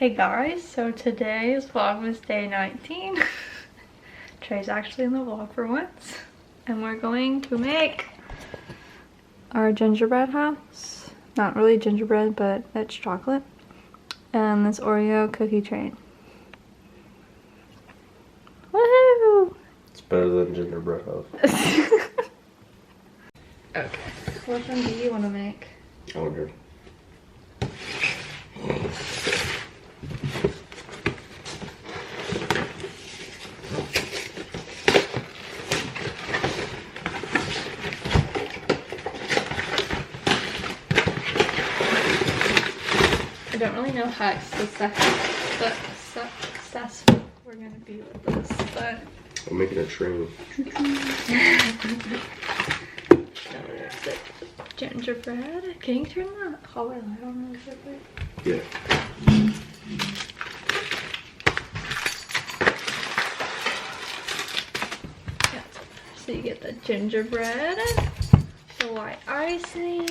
Hey guys, so today is Vlogmas day 19. Trey's actually in the vlog for once. And we're going to make our gingerbread house. Not really gingerbread, but it's chocolate. And this Oreo cookie train. Woohoo! It's better than gingerbread house. Okay. Which one do you want to make? I wonder. I don't really know how successful we're gonna be with this, but I'm making a train. Gingerbread. Can you turn that hallway light on really quickly? Yeah. So you get the gingerbread, the white icing,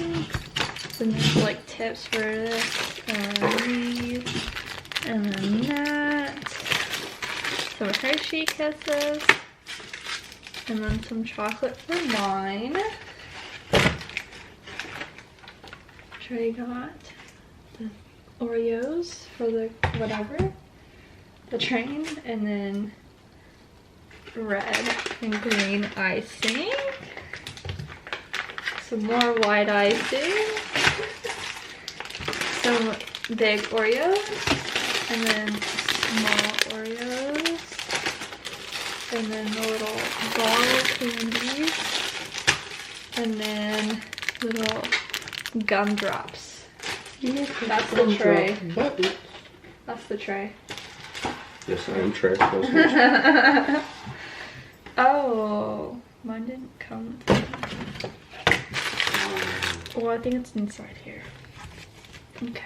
then there's like tips for this, and these, and then that, some Hershey Kisses, and then some chocolate for mine. Trey got the Oreos for the whatever, the train, and then red and green icing, some more white icing, some big Oreos, and then small Oreos, and then the little ball candies, and then little gumdrops. That's the tray. That's the tray. Yes, I am Trey. Oh, mine didn't come. Oh, I think it's inside here. Okay.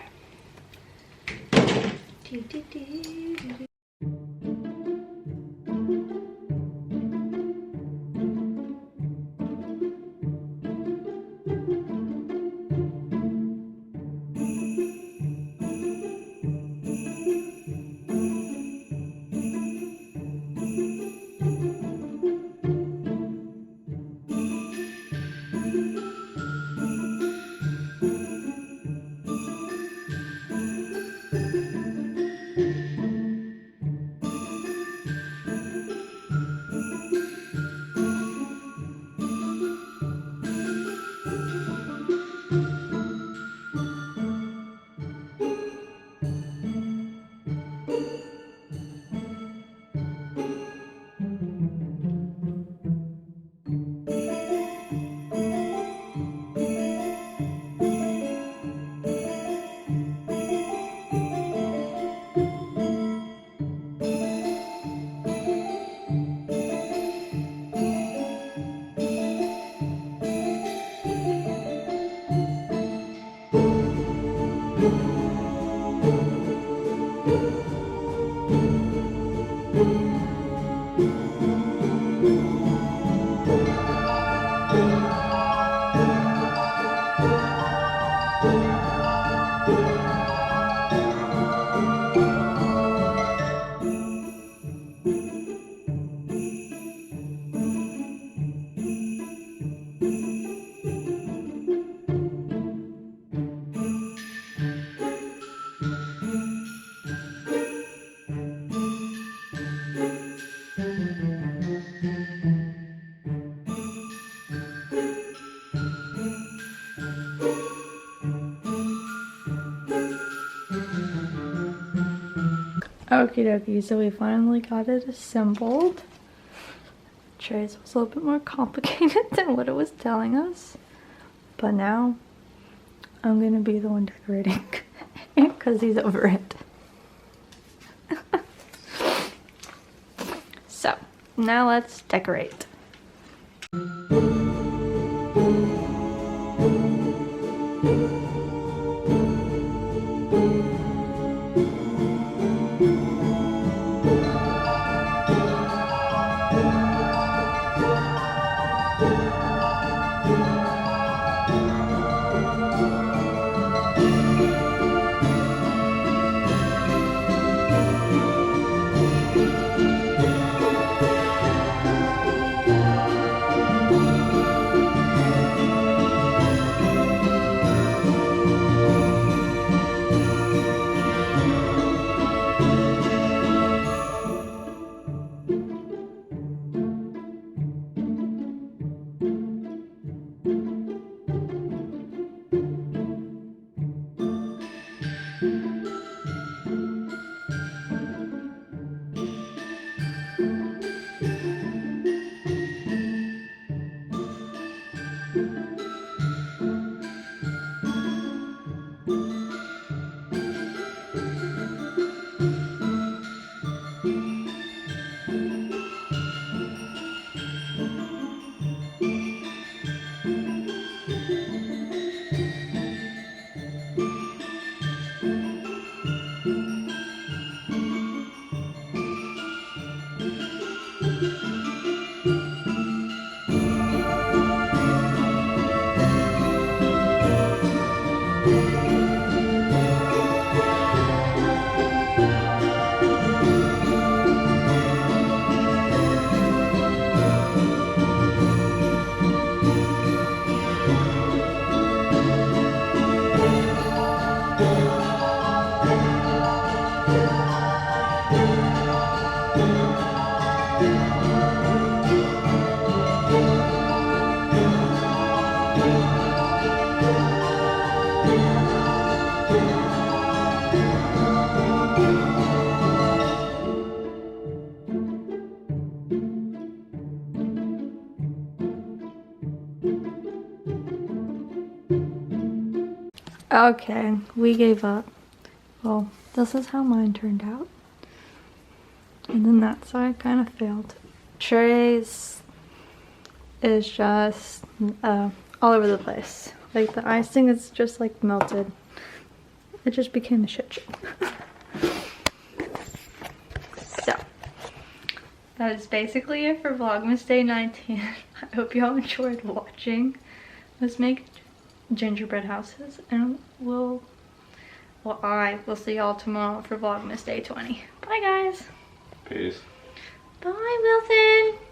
Okie dokie, so we finally got it assembled. Trey's was a little bit more complicated than what it was telling us. But now, I'm gonna be the one decorating. Because he's over it. So, now let's decorate. Okay, we gave up. Well, this is how mine turned out. And then that side kind of failed. Trey's is just all over the place. Like the icing is just like melted. It just became a shit show. So, that is basically it for Vlogmas Day 19. I hope y'all enjoyed watching. Let's make gingerbread houses, and I will see y'all tomorrow for Vlogmas Day 20. Bye guys. Peace. Bye Wilson.